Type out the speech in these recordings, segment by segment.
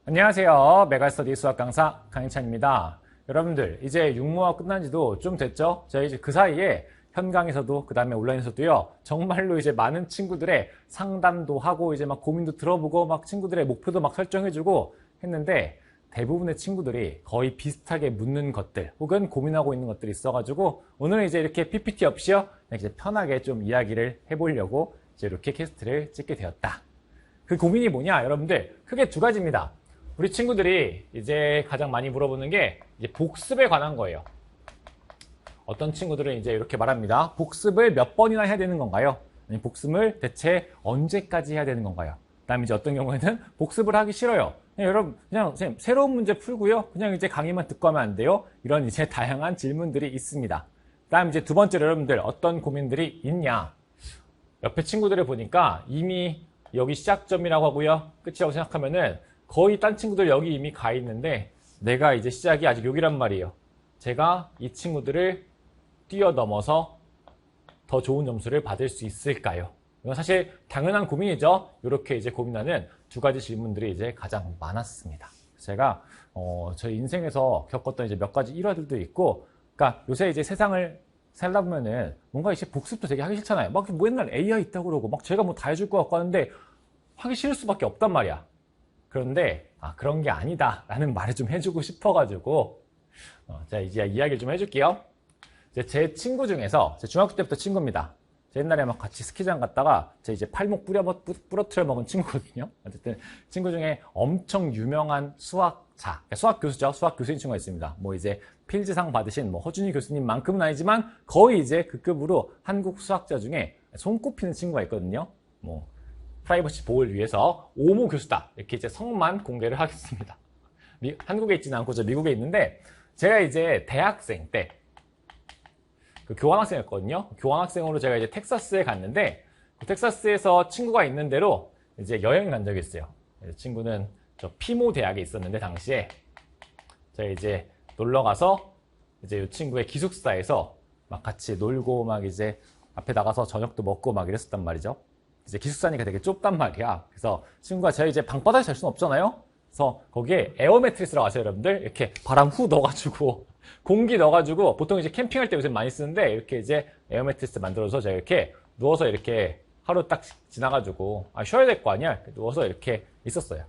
안녕하세요. 메가스터디 수학 강사 강희찬입니다. 여러분들 이제 육모가 끝난 지도 좀 됐죠? 저희 이제 그 사이에 현강에서도 그 다음에 온라인에서도요 정말로 이제 많은 친구들의 상담도 하고 이제 막 고민도 들어보고 막 친구들의 목표도 막 설정해주고 했는데 대부분의 친구들이 거의 비슷하게 묻는 것들 혹은 고민하고 있는 것들이 있어가지고 오늘은 이제 이렇게 PPT 없이요 그냥 이제 편하게 좀 이야기를 해보려고 이제 이렇게 캐스트를 찍게 되었다. 그 고민이 뭐냐 여러분들 크게 두 가지입니다. 우리 친구들이 이제 가장 많이 물어보는 게 이제 복습에 관한 거예요. 어떤 친구들은 이제 이렇게 말합니다. 복습을 몇 번이나 해야 되는 건가요? 아니, 복습을 대체 언제까지 해야 되는 건가요? 그다음에 이제 어떤 경우에는 복습을 하기 싫어요. 여러분 그냥 선생님 새로운 문제 풀고요. 그냥 이제 강의만 듣고 하면 안 돼요? 이런 이제 다양한 질문들이 있습니다. 그다음 이제 두 번째로 여러분들 어떤 고민들이 있냐? 옆에 친구들을 보니까 이미 여기 시작점이라고 하고요. 끝이라고 생각하면은 거의 딴 친구들 여기 이미 가 있는데 내가 이제 시작이 아직 여기란 말이에요. 제가 이 친구들을 뛰어넘어서 더 좋은 점수를 받을 수 있을까요? 이건 사실 당연한 고민이죠. 이렇게 이제 고민하는 두 가지 질문들이 이제 가장 많았습니다. 제가 저희 인생에서 겪었던 이제 몇 가지 일화들도 있고, 그러니까 요새 이제 세상을 살다 보면은 뭔가 이제 복습도 되게 하기 싫잖아요. 막 뭐 옛날 AI 있다고 그러고 막 제가 뭐 다 해줄 것 같고 하는데 하기 싫을 수밖에 없단 말이야. 그런데 그런 게 아니다 라는 말을 좀 해주고 싶어가지고 자 이제 이야기를 좀 해줄게요. 제 친구 중에서 제 중학교 때부터 친구입니다. 제 옛날에 막 같이 스키장 갔다가 제 이제 팔목 부러뜨려 먹은 친구거든요. 어쨌든 친구 중에 엄청 유명한 수학자, 수학 교수죠. 수학 교수인 친구가 있습니다. 뭐 이제 필즈상 받으신 뭐 허준희 교수님만큼은 아니지만 거의 이제 그 급으로 한국 수학자 중에 손꼽히는 친구가 있거든요. 뭐 프라이버시 보호를 위해서 오모 교수다 이렇게 이제 성만 공개를 하겠습니다. 한국에 있지는 않고 저 미국에 있는데 제가 이제 대학생 때 그 교환학생이었거든요. 교환학생으로 제가 이제 텍사스에 갔는데 그 텍사스에서 친구가 있는 대로 이제 여행을 간 적이 있어요. 친구는 저 피모 대학에 있었는데 당시에 제가 이제 놀러 가서 이제 이 친구의 기숙사에서 막 같이 놀고 막 이제 앞에 나가서 저녁도 먹고 막 이랬었단 말이죠. 이제 기숙사니까 되게 좁단 말이야. 그래서 친구가 제가 이제 방바닥에 잘 수는 없잖아요. 그래서 거기에 에어 매트리스라고 아세요, 여러분들? 이렇게 바람 후 넣어가지고 공기 넣어가지고 보통 이제 캠핑할 때 요새 많이 쓰는데 이렇게 이제 에어 매트리스 만들어서 제가 이렇게 누워서 이렇게 하루 딱 지나가지고 쉬어야 될 거 아니야? 누워서 이렇게 있었어요.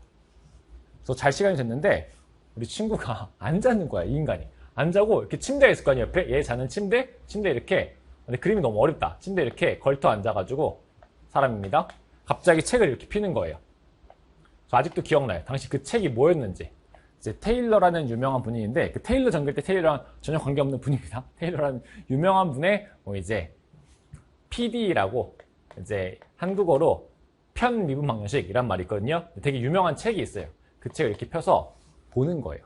그래서 잘 시간이 됐는데 우리 친구가 안 자는 거야, 이 인간이. 안 자고 이렇게 침대에 있을 거 아니야, 옆에? 얘 자는 침대 이렇게. 근데 그림이 너무 어렵다. 침대 이렇게 걸터 앉아가지고 사람입니다. 갑자기 책을 이렇게 피는 거예요. 저 아직도 기억나요. 당시 그 책이 뭐였는지. 이제 테일러라는 유명한 분인데 그 테일러 전글 때 테일러랑 전혀 관계없는 분입니다. 테일러라는 유명한 분의 뭐 이제 PD라고 이제 한국어로 편미분 방정식이란 말이 있거든요. 되게 유명한 책이 있어요. 그 책을 이렇게 펴서 보는 거예요.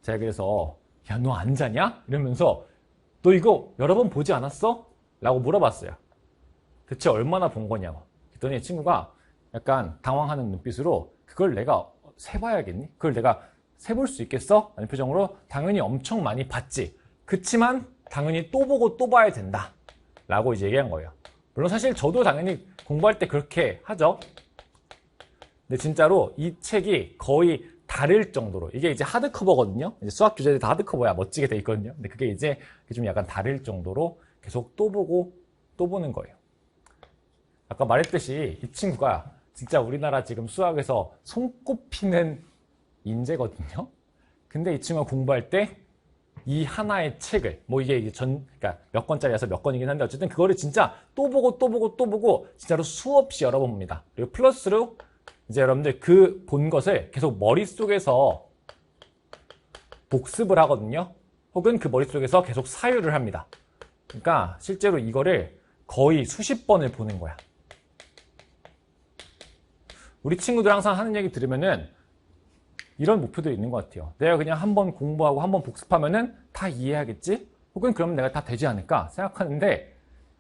제가 그래서 야, 너 안 자냐? 이러면서 너 이거 여러 번 보지 않았어? 라고 물어봤어요. 대체 얼마나 본 거냐고. 그랬더니 친구가 약간 당황하는 눈빛으로 그걸 내가 세봐야겠니? 그걸 내가 세볼 수 있겠어? 라는 표정으로 당연히 엄청 많이 봤지. 그치만 당연히 또 보고 또 봐야 된다. 라고 이제 얘기한 거예요. 물론 사실 저도 당연히 공부할 때 그렇게 하죠. 근데 진짜로 이 책이 거의 다를 정도로 이게 이제 하드커버거든요. 이제 수학 교재들 다 하드커버야 멋지게 돼 있거든요. 근데 그게 이제 좀 약간 다를 정도로 계속 또 보고 또 보는 거예요. 아까 말했듯이 이 친구가 진짜 우리나라 지금 수학에서 손꼽히는 인재거든요. 근데 이 친구가 공부할 때 이 하나의 책을 뭐 이게 그러니까 몇 권짜리라서 몇 권이긴 한데 어쨌든 그거를 진짜 또 보고 또 보고 또 보고 진짜로 수없이 여러 번 봅니다. 그리고 플러스로 이제 여러분들 그 본 것을 계속 머릿속에서 복습을 하거든요. 혹은 그 머릿속에서 계속 사유를 합니다. 그러니까 실제로 이거를 거의 수십 번을 보는 거야. 우리 친구들 항상 하는 얘기 들으면은 이런 목표들이 있는 것 같아요. 내가 그냥 한번 공부하고 한번 복습하면은 다 이해하겠지? 혹은 그러면 내가 다 되지 않을까 생각하는데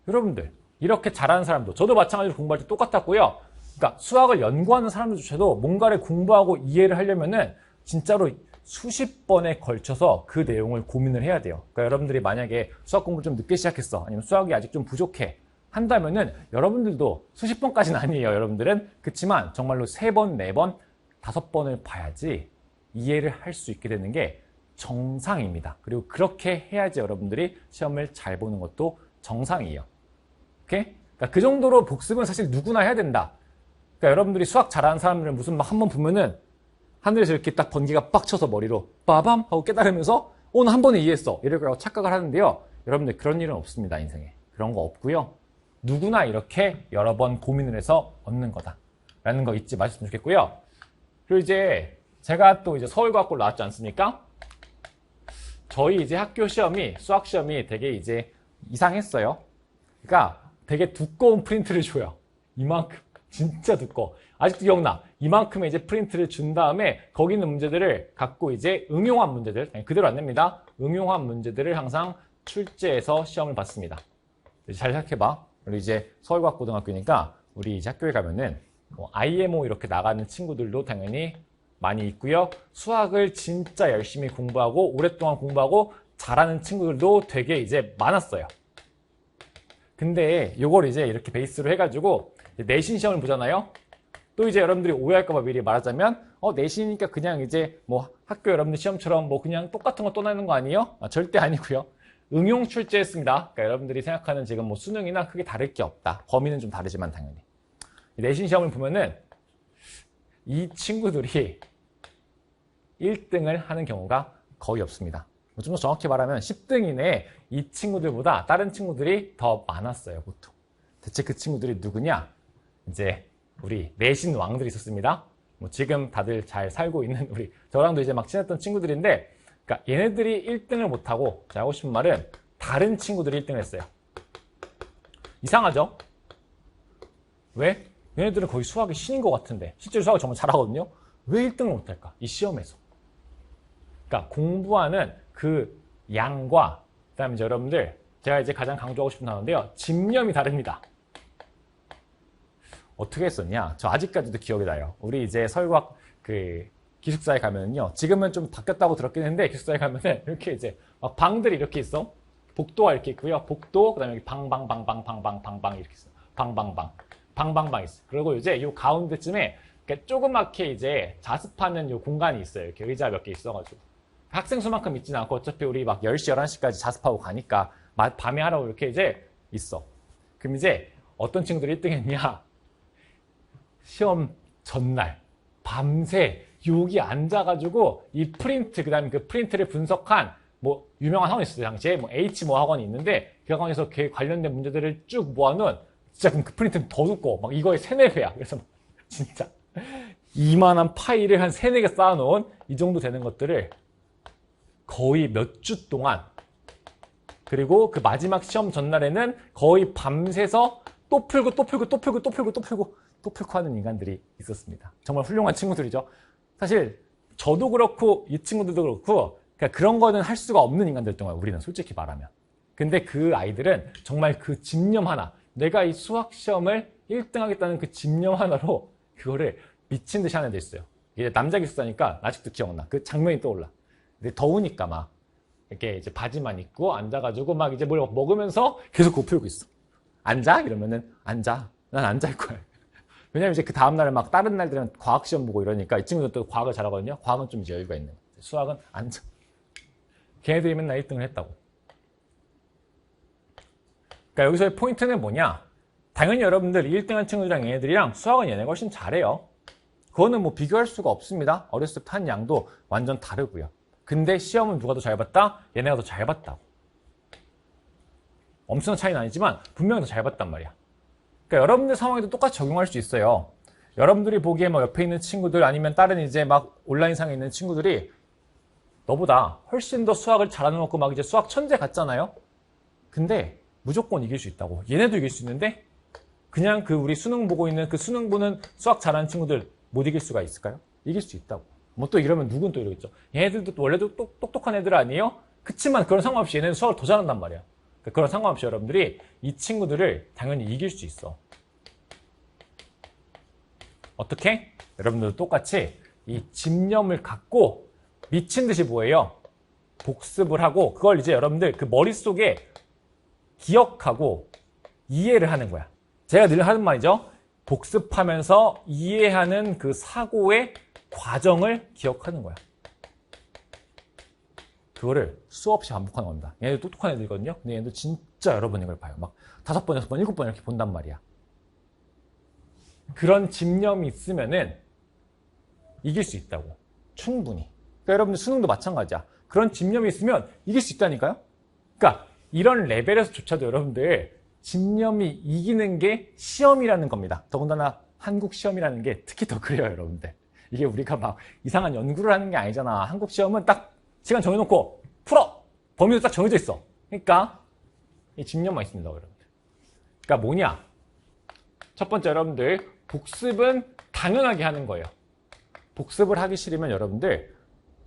여러분들 이렇게 잘하는 사람도 저도 마찬가지로 공부할 때 똑같았고요. 그러니까 수학을 연구하는 사람들조차도 뭔가를 공부하고 이해를 하려면은 진짜로 수십 번에 걸쳐서 그 내용을 고민을 해야 돼요. 그러니까 여러분들이 만약에 수학 공부를 좀 늦게 시작했어. 아니면 수학이 아직 좀 부족해. 한다면은 여러분들도 수십 번까지는 아니에요, 여러분들은. 그렇지만 정말로 3번, 4번, 5번을 봐야지 이해를 할 수 있게 되는 게 정상입니다. 그리고 그렇게 해야지 여러분들이 시험을 잘 보는 것도 정상이에요. 오케이? 그러니까 그 정도로 복습은 사실 누구나 해야 된다. 그러니까 여러분들이 수학 잘하는 사람들은 무슨 막 한번 보면은 하늘에서 이렇게 딱 번개가 빡 쳐서 머리로 빠밤 하고 깨달으면서 나 한 번에 이해했어 이럴 거라고 착각을 하는데요. 여러분들 그런 일은 없습니다. 인생에. 그런 거 없고요. 누구나 이렇게 여러 번 고민을 해서 얻는 거다 라는 거 잊지 마셨으면 좋겠고요. 그리고 이제 제가 또 이제 서울과학고를 나왔지 않습니까? 저희 이제 학교 시험이 수학 시험이 되게 이제 이상했어요. 그러니까 되게 두꺼운 프린트를 줘요. 이만큼 진짜 두꺼워. 아직도 기억나. 이만큼의 이제 프린트를 준 다음에 거기 있는 문제들을 갖고 이제 응용한 문제들 그대로 안 냅니다. 응용한 문제들을 항상 출제해서 시험을 봤습니다. 잘 생각해봐. 우리 이제 서울과학고등학교니까 우리 이제 학교에 가면은 IMO 이렇게 나가는 친구들도 당연히 많이 있고요. 수학을 진짜 열심히 공부하고 오랫동안 공부하고 잘하는 친구들도 되게 이제 많았어요. 근데 이걸 이제 이렇게 베이스로 해가지고 내신 시험을 보잖아요. 또 이제 여러분들이 오해할까봐 미리 말하자면 내신이니까 그냥 이제 뭐 학교 여러분들 시험처럼 뭐 그냥 똑같은 거 또 내는 거 아니에요? 절대 아니고요. 응용 출제했습니다. 그러니까 여러분들이 생각하는 지금 뭐 수능이나 크게 다를 게 없다. 범위는 좀 다르지만 당연히. 내신 시험을 보면은 이 친구들이 1등을 하는 경우가 거의 없습니다. 좀 더 정확히 말하면 10등이네 이 친구들보다 다른 친구들이 더 많았어요. 보통. 대체 그 친구들이 누구냐? 이제 우리 내신 왕들이 있었습니다. 뭐 지금 다들 잘 살고 있는 우리 저랑도 이제 막 친했던 친구들인데 그러니까 얘네들이 1등을 못하고 제가 하고 싶은 말은 다른 친구들이 1등을 했어요. 이상하죠? 왜? 얘네들은 거의 수학이 신인 것 같은데 실제로 수학을 정말 잘하거든요. 왜 1등을 못할까? 이 시험에서. 그러니까 공부하는 그 양과 그다음에 이제 여러분들 제가 이제 가장 강조하고 싶은 단어인데요. 집념이 다릅니다. 어떻게 했었냐? 저 아직까지도 기억이 나요. 우리 이제 서울과학 그 기숙사에 가면은요. 지금은 좀 바뀌었다고 들었긴 했는데 기숙사에 가면은 이렇게 이제 막 방들이 이렇게 있어. 복도가 이렇게 있고요. 복도 그다음에 여기 방방 이렇게 있어. 방방방 있어. 그리고 이제 요 가운데쯤에 조그맣게 이제 자습하는 요 공간이 있어요. 이렇게 의자 몇 개 있어가지고 학생 수만큼 있지는 않고 어차피 우리 막 10시, 11시까지 자습하고 가니까 밤에 하라고 이렇게 이제 있어. 그럼 이제 어떤 친구들이 1등 했냐? 시험 전날 밤새 여기 앉아가지고 이 프린트 그다음에 그 프린트를 분석한 뭐 유명한 학원이 있었어요. 당시에 뭐 H 뭐 학원이 있는데 그 학원에서 그 관련된 문제들을 쭉 모아놓은 진짜 그럼 그 프린트는 더 두꺼워. 막 이거의 3, 4배야. 그래서 진짜 이만한 파일을 한 3, 4개 쌓아놓은 이 정도 되는 것들을 거의 몇 주 동안 그리고 그 마지막 시험 전날에는 거의 밤새서 또 풀고 하는 인간들이 있었습니다. 정말 훌륭한 친구들이죠. 사실 저도 그렇고 이 친구들도 그렇고 그러니까 그런 거는 할 수가 없는 인간들 동안 우리는 솔직히 말하면. 근데 그 아이들은 정말 그 집념 하나 내가 이 수학 시험을 1등 하겠다는 그 집념 하나로 그거를 미친 듯이 하는 데 있어요. 이제 남자 기숙사니까 아직도 기억나. 그 장면이 떠올라. 근데 더우니까 막 이렇게 이제 바지만 입고 앉아가지고 막 이제 뭘 먹으면서 계속 그거 풀고 있어. 앉아? 이러면은 앉아. 난 안 잘 거야. 왜냐면 이제 그 다음날에 막 다른 날들은 과학 시험 보고 이러니까 이 친구들도 과학을 잘하거든요. 과학은 좀 이제 여유가 있는 거예요. 수학은 앉아. 걔네들이 맨날 1등을 했다고. 그러니까 여기서의 포인트는 뭐냐? 당연히 여러분들 1등한 친구들이랑 얘네들이랑 수학은 얘네가 훨씬 잘해요. 그거는 뭐 비교할 수가 없습니다. 어렸을 때 한 양도 완전 다르고요. 근데 시험은 누가 더 잘 봤다? 얘네가 더 잘 봤다고. 엄청난 차이는 아니지만 분명히 더 잘 봤단 말이야. 그러니까 여러분들 상황에도 똑같이 적용할 수 있어요. 여러분들이 보기에 뭐 옆에 있는 친구들 아니면 다른 이제 막 온라인상에 있는 친구들이 너보다 훨씬 더 수학을 잘하는 것 같고 막 이제 수학 천재 같잖아요. 근데 무조건 이길 수 있다고. 얘네도 이길 수 있는데 그냥 그 우리 수능 보고 있는 그 수능 보는 수학 잘하는 친구들 못 이길 수가 있을까요? 이길 수 있다고. 뭐 또 이러면 누군 또 이러겠죠. 얘네들도 원래도 똑똑한 애들 아니에요? 그치만 그런 상관없이 얘네는 수학을 더 잘한단 말이야. 그러니까 그런 상관없이 여러분들이 이 친구들을 당연히 이길 수 있어. 어떻게? 여러분들도 똑같이 이 집념을 갖고 미친 듯이 뭐예요? 복습을 하고 그걸 이제 여러분들 그 머릿속에 기억하고 이해를 하는 거야. 제가 늘 하는 말이죠. 복습하면서 이해하는 그 사고의 과정을 기억하는 거야. 그거를 수없이 반복하는 겁니다. 얘네들 똑똑한 애들이거든요. 근데 얘네들 진짜 여러 번 이걸 봐요. 막 5번, 6번, 7번 이렇게 본단 말이야. 그런 집념이 있으면은 이길 수 있다고. 충분히. 그러니까 여러분들 수능도 마찬가지야. 그런 집념이 있으면 이길 수 있다니까요? 그러니까 이런 레벨에서조차도 여러분들 집념이 이기는 게 시험이라는 겁니다. 더군다나 한국 시험이라는 게 특히 더 그래요, 여러분들. 이게 우리가 막 이상한 연구를 하는 게 아니잖아. 한국 시험은 딱 시간 정해놓고 풀어! 범위도 딱 정해져 있어. 그러니까 이 집념만 있습니다, 여러분들. 그러니까 뭐냐? 첫 번째 여러분들 복습은 당연하게 하는 거예요. 복습을 하기 싫으면 여러분들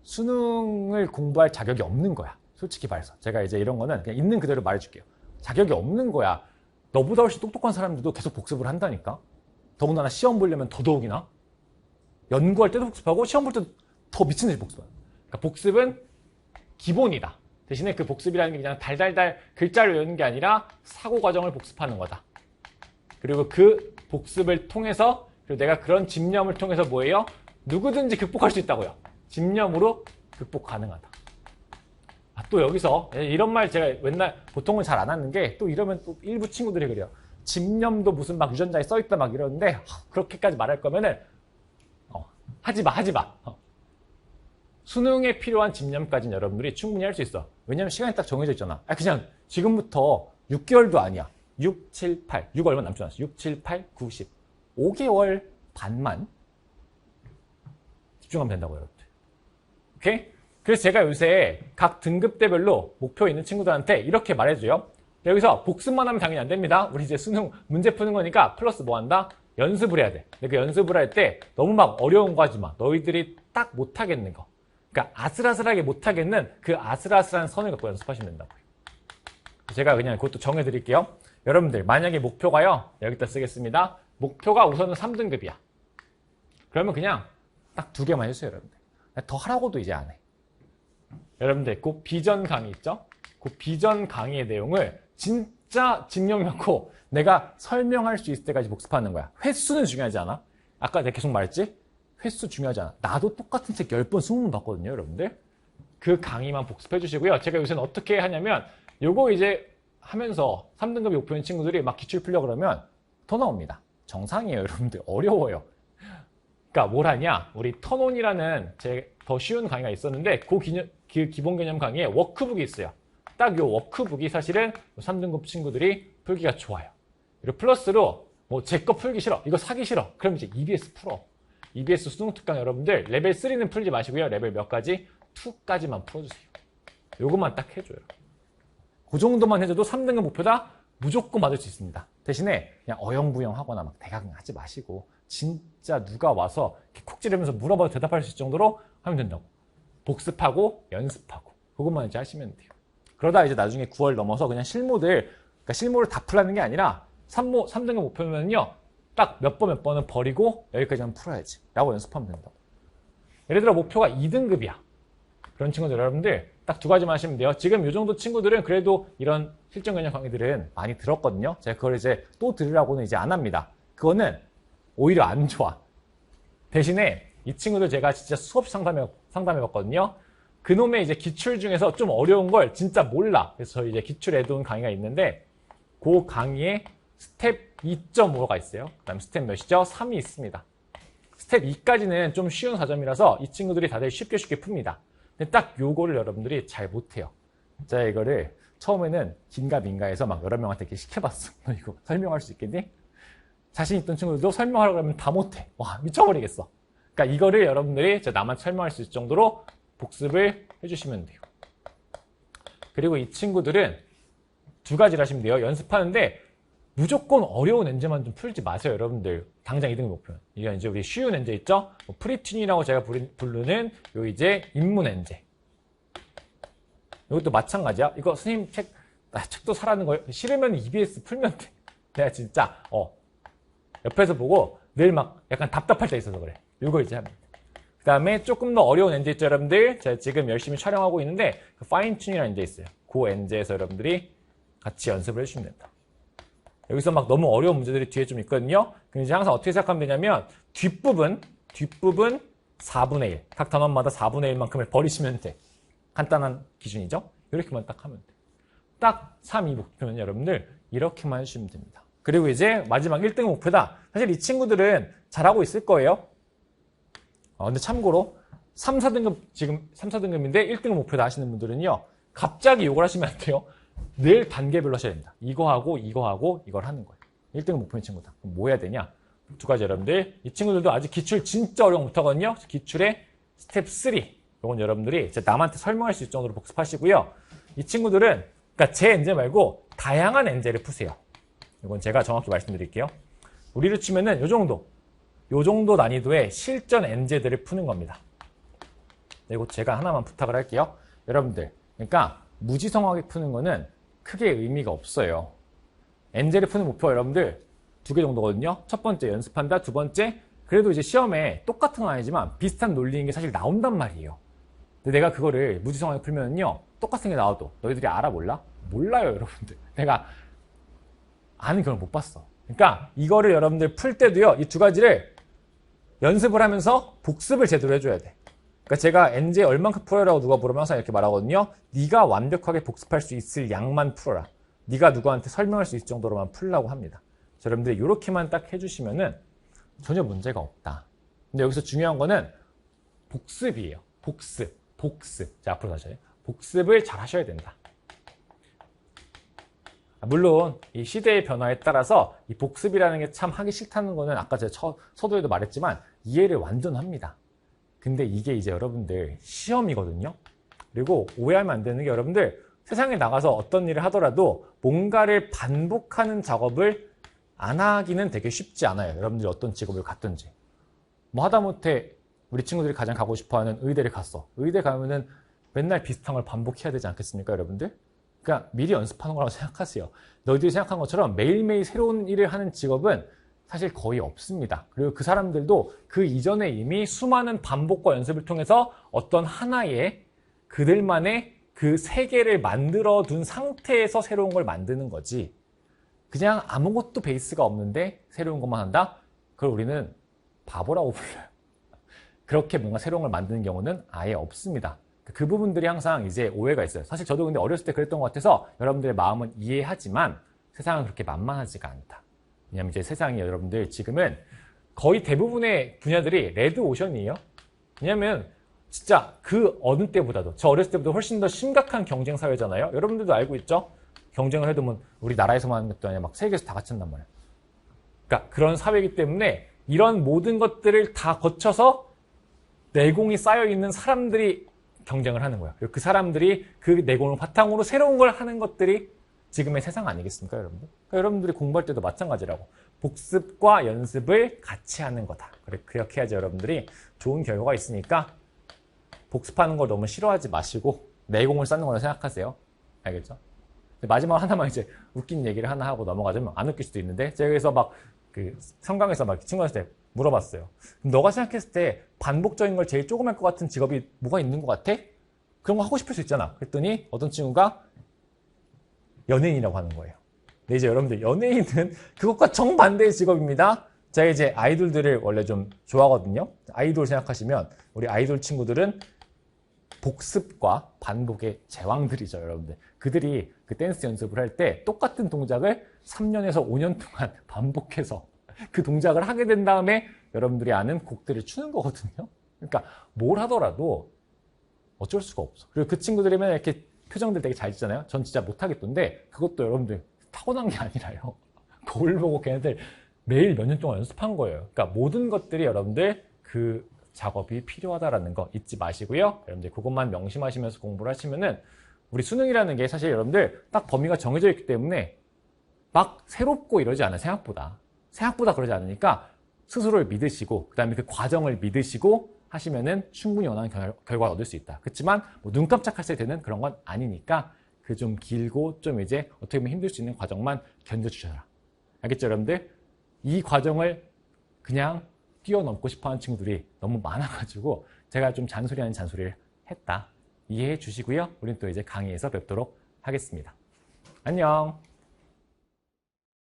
수능을 공부할 자격이 없는 거야. 솔직히 말해서. 제가 이제 이런 거는 그냥 있는 그대로 말해줄게요. 자격이 없는 거야. 너보다 훨씬 똑똑한 사람들도 계속 복습을 한다니까. 더군다나 시험 보려면 더더욱이나. 연구할 때도 복습하고 시험 볼 때도 더 미친 듯이 복습하는. 그러니까 복습은 기본이다. 대신에 그 복습이라는 게 그냥 달달달 글자를 외우는 게 아니라 사고 과정을 복습하는 거다. 그리고 그 복습을 통해서 그리고 내가 그런 집념을 통해서 뭐예요? 누구든지 극복할 수 있다고요. 집념으로 극복 가능하다. 또 여기서 이런 말 제가 맨날 보통은 잘 안 하는 게 또 이러면 또 일부 친구들이 그래요. 집념도 무슨 막 유전자에 써있다 막 이러는데 그렇게까지 말할 거면은 하지 마. 수능에 필요한 집념까지는 여러분들이 충분히 할 수 있어. 왜냐면 시간이 딱 정해져 있잖아. 그냥 지금부터 6개월도 아니야. 6, 7, 8. 6 얼마 남지 않았어. 6, 7, 8, 9, 10. 5개월 반만 집중하면 된다고 여러분들. 오케이? 그래서 제가 요새 각 등급대별로 목표 있는 친구들한테 이렇게 말해줘요. 여기서 복습만 하면 당연히 안 됩니다. 우리 이제 수능 문제 푸는 거니까 플러스 뭐 한다? 연습을 해야 돼. 근데 그 연습을 할 때 너무 막 어려운 거 하지 마. 너희들이 딱 못하겠는 거. 그러니까 아슬아슬하게 못하겠는 그 아슬아슬한 선을 갖고 연습하시면 된다고요. 제가 그냥 그것도 정해드릴게요. 여러분들 만약에 목표가요. 여기다 쓰겠습니다. 목표가 우선은 3등급이야. 그러면 그냥 딱 2개만 해주세요. 여러분들. 더 하라고도 이제 안 해. 여러분들 그 비전 강의 있죠? 그 비전 강의의 내용을 진짜 집념이 많고 내가 설명할 수 있을 때까지 복습하는 거야. 횟수는 중요하지 않아? 아까 내가 계속 말했지? 횟수 중요하지 않아. 나도 똑같은 책 10번, 20번 봤거든요, 여러분들. 그 강의만 복습해 주시고요. 제가 요새는 어떻게 하냐면 요거 이제 하면서 3등급이 목표인 친구들이 막 기출 풀려고 그러면 더 나옵니다. 정상이에요, 여러분들. 어려워요. 그러니까 뭘 하냐? 우리 턴온이라는 제 더 쉬운 강의가 있었는데 그 기본 개념 강의에 워크북이 있어요. 딱 요 워크북이 사실은 3등급 친구들이 풀기가 좋아요. 그리고 플러스로 뭐 제 거 풀기 싫어. 이거 사기 싫어. 그럼 이제 EBS 풀어. EBS 수능 특강 여러분들 레벨 3는 풀지 마시고요. 레벨 몇 가지? 2까지만 풀어주세요. 요것만 딱 해줘요. 그 정도만 해줘도 3등급 목표다? 무조건 맞을 수 있습니다. 대신에 그냥 어영부영 하거나 막 대강 하지 마시고 진짜 누가 와서 콕 찌르면서 물어봐도 대답할 수 있을 정도로 하면 된다고. 복습하고 연습하고 그것만 이제 하시면 돼요. 그러다 이제 나중에 9월 넘어서 그냥 그러니까 실무를 다 풀라는 게 아니라 3등급 목표면요. 딱 몇 번은 버리고 여기까지만 풀어야지 라고 연습하면 된다고. 예를 들어 목표가 2등급이야. 그런 친구들 여러분들 딱 2가지만 하시면 돼요. 지금 이 정도 친구들은 그래도 이런 실전 개념 강의들은 많이 들었거든요. 제가 그걸 이제 또 들으라고는 이제 안 합니다. 그거는 오히려 안 좋아. 대신에 이 친구들 제가 진짜 수없이 상담해봤거든요. 그놈의 이제 기출 중에서 좀 어려운 걸 진짜 몰라. 그래서 저희 이제 기출 애돈 강의가 있는데 그 강의에 스텝 2.5가 있어요. 그 다음 스텝 몇이죠? 3이 있습니다. 스텝 2까지는 좀 쉬운 4점이라서 이 친구들이 다들 쉽게 풉니다. 근데 딱 요거를 여러분들이 잘 못해요. 제가 이거를 처음에는 긴가민가해서 막 여러 명한테 이렇게 시켜봤어. 너 이거 설명할 수 있겠니? 자신 있던 친구들도 설명하려고 하면 다 못해. 와, 미쳐버리겠어. 그러니까 이거를 여러분들이 나만 설명할 수 있을 정도로 복습을 해주시면 돼요. 그리고 이 친구들은 2가지를 하시면 돼요. 연습하는데 무조건 어려운 엔제만 좀 풀지 마세요, 여러분들. 당장 2등급 목표는. 이게 이제 우리 쉬운 엔제 있죠? 뭐 프리튠이라고 제가 부르는 요 이제 입문 엔제. 이것도 마찬가지야. 이거 선생님 책도 사라는 거예요. 싫으면 EBS 풀면 돼. 내가 진짜 옆에서 보고 늘 막 약간 답답할 때 있어서 그래. 이거 이제 합니다. 그 다음에 조금 더 어려운 엔제 있죠, 여러분들? 제가 지금 열심히 촬영하고 있는데 파인 튠이라는 엔제 있어요. 그 엔제에서 여러분들이 같이 연습을 해주시면 된다. 여기서 막 너무 어려운 문제들이 뒤에 좀 있거든요. 그럼 이제 항상 어떻게 생각하면 되냐면 뒷부분 4분의 1. 각 단원마다 4분의 1만큼을 버리시면 돼. 간단한 기준이죠. 이렇게만 딱 하면 돼. 딱 3, 2 목표는 여러분들 이렇게만 해주시면 됩니다. 그리고 이제 마지막 1등 목표다. 사실 이 친구들은 잘하고 있을 거예요. 근데 참고로 3, 4등급, 지금 3, 4등급인데 1등급 목표다 하시는 분들은요. 갑자기 이걸 하시면 안 돼요. 늘 단계별로 하셔야 됩니다. 이거 하고 이걸 하는 거예요. 1등급 목표인 친구다. 그럼 뭐 해야 되냐? 두 가지 여러분들. 이 친구들도 아직 기출 진짜 어려운 거 못하거든요. 기출의 스텝 3. 이건 여러분들이 남한테 설명할 수 있을 정도로 복습하시고요. 이 친구들은 그러니까 제 엔제 말고 다양한 엔제를 푸세요. 이건 제가 정확히 말씀드릴게요. 우리로 치면은 요 정도 난이도의 실전 엔제들을 푸는 겁니다. 그리고 제가 하나만 부탁을 할게요. 여러분들, 그러니까 무지성하게 푸는 거는 크게 의미가 없어요. 엔제를 푸는 목표가 여러분들 2개 정도거든요. 첫 번째 연습한다. 두 번째 그래도 이제 시험에 똑같은 건 아니지만 비슷한 논리인 게 사실 나온단 말이에요. 근데 내가 그거를 무지성하게 풀면요. 똑같은 게 나와도 너희들이 알아 몰라? 몰라요, 여러분들. 내가 아는 경우를 못 봤어. 그러니까 이거를 여러분들 풀 때도요. 이 두 가지를 연습을 하면서 복습을 제대로 해줘야 돼. 그러니까 제가 엔제 얼만큼 풀어라고 누가 물으면 항상 이렇게 말하거든요. 네가 완벽하게 복습할 수 있을 양만 풀어라. 네가 누구한테 설명할 수 있을 정도로만 풀라고 합니다. 여러분들 이렇게만 딱 해주시면은 전혀 문제가 없다. 근데 여기서 중요한 거는 복습이에요. 복습. 자, 앞으로 다시 해요. 복습을 잘 하셔야 된다. 물론 이 시대의 변화에 따라서 이 복습이라는 게 참 하기 싫다는 거는 아까 제가 서두에도 말했지만 이해를 완전 합니다. 근데 이게 이제 여러분들 시험이거든요. 그리고 오해하면 안 되는 게 여러분들 세상에 나가서 어떤 일을 하더라도 뭔가를 반복하는 작업을 안 하기는 되게 쉽지 않아요. 여러분들이 어떤 직업을 갖든지. 뭐 하다못해 우리 친구들이 가장 가고 싶어하는 의대를 갔어. 의대 가면은 맨날 비슷한 걸 반복해야 되지 않겠습니까, 여러분들? 그러니까 미리 연습하는 거라고 생각하세요. 너희들이 생각한 것처럼 매일매일 새로운 일을 하는 직업은 사실 거의 없습니다. 그리고 그 사람들도 그 이전에 이미 수많은 반복과 연습을 통해서 어떤 하나의 그들만의 그 세계를 만들어 둔 상태에서 새로운 걸 만드는 거지. 그냥 아무것도 베이스가 없는데 새로운 것만 한다? 그걸 우리는 바보라고 불러요. 그렇게 뭔가 새로운 걸 만드는 경우는 아예 없습니다. 그 부분들이 항상 이제 오해가 있어요. 사실 저도 근데 어렸을 때 그랬던 것 같아서 여러분들의 마음은 이해하지만 세상은 그렇게 만만하지가 않다. 왜냐면 이제 세상이 여러분들 지금은 거의 대부분의 분야들이 레드 오션이에요. 왜냐면 진짜 그 어느 때보다도 저 어렸을 때보다 훨씬 더 심각한 경쟁 사회잖아요. 여러분들도 알고 있죠? 경쟁을 해도 뭐 우리 나라에서만 하는 것도 아니라 막 세계에서 다 같이 한단 말이에요. 그러니까 그런 사회이기 때문에 이런 모든 것들을 다 거쳐서 내공이 쌓여있는 사람들이 경쟁을 하는 거예요. 그리고 그 사람들이 그 내공을 바탕으로 새로운 걸 하는 것들이 지금의 세상 아니겠습니까, 여러분들? 그러니까 여러분들이 공부할 때도 마찬가지라고. 복습과 연습을 같이 하는 거다. 그렇게 해야지 여러분들이 좋은 결과가 있으니까 복습하는 걸 너무 싫어하지 마시고 내공을 쌓는 거라 생각하세요. 알겠죠? 마지막 하나만 이제 웃긴 얘기를 하나 하고 넘어가자면 안 웃길 수도 있는데 제가 그래서 막 그 성강에서 막 친구한테 물어봤어요. 너가 생각했을 때 반복적인 걸 제일 조금 할 것 같은 직업이 뭐가 있는 것 같아? 그런 거 하고 싶을 수 있잖아. 그랬더니 어떤 친구가 연예인이라고 하는 거예요. 근데 이제 여러분들 연예인은 그것과 정반대의 직업입니다. 제가 이제 아이돌들을 원래 좀 좋아하거든요. 아이돌 생각하시면 우리 아이돌 친구들은 복습과 반복의 제왕들이죠, 여러분들. 그들이 그 댄스 연습을 할 때 똑같은 동작을 3년에서 5년 동안 반복해서 그 동작을 하게 된 다음에 여러분들이 아는 곡들을 추는 거거든요. 그러니까 뭘 하더라도 어쩔 수가 없어. 그리고 그 친구들이면 이렇게 표정들 되게 잘 짓잖아요. 전 진짜 못하겠던데 그것도 여러분들 타고난 게 아니라요. 거울 보고 걔네들 매일 몇 년 동안 연습한 거예요. 그러니까 모든 것들이 여러분들 그 작업이 필요하다라는 거 잊지 마시고요. 여러분들 그것만 명심하시면서 공부를 하시면은 우리 수능이라는 게 사실 여러분들 딱 범위가 정해져 있기 때문에 막 새롭고 이러지 않아요. 생각보다 그러지 않으니까 스스로를 믿으시고 그 다음에 그 과정을 믿으시고 하시면은 충분히 원하는 결과를 얻을 수 있다. 그렇지만 뭐 눈 깜짝했을 때는 그런 건 아니니까 그 좀 길고 좀 이제 어떻게 보면 힘들 수 있는 과정만 견뎌주셔라. 알겠죠, 여러분들? 이 과정을 그냥 뛰어넘고 싶어하는 친구들이 너무 많아가지고 제가 좀 잔소리 아닌 잔소리를 했다. 이해해 주시고요. 우린 또 이제 강의에서 뵙도록 하겠습니다. 안녕.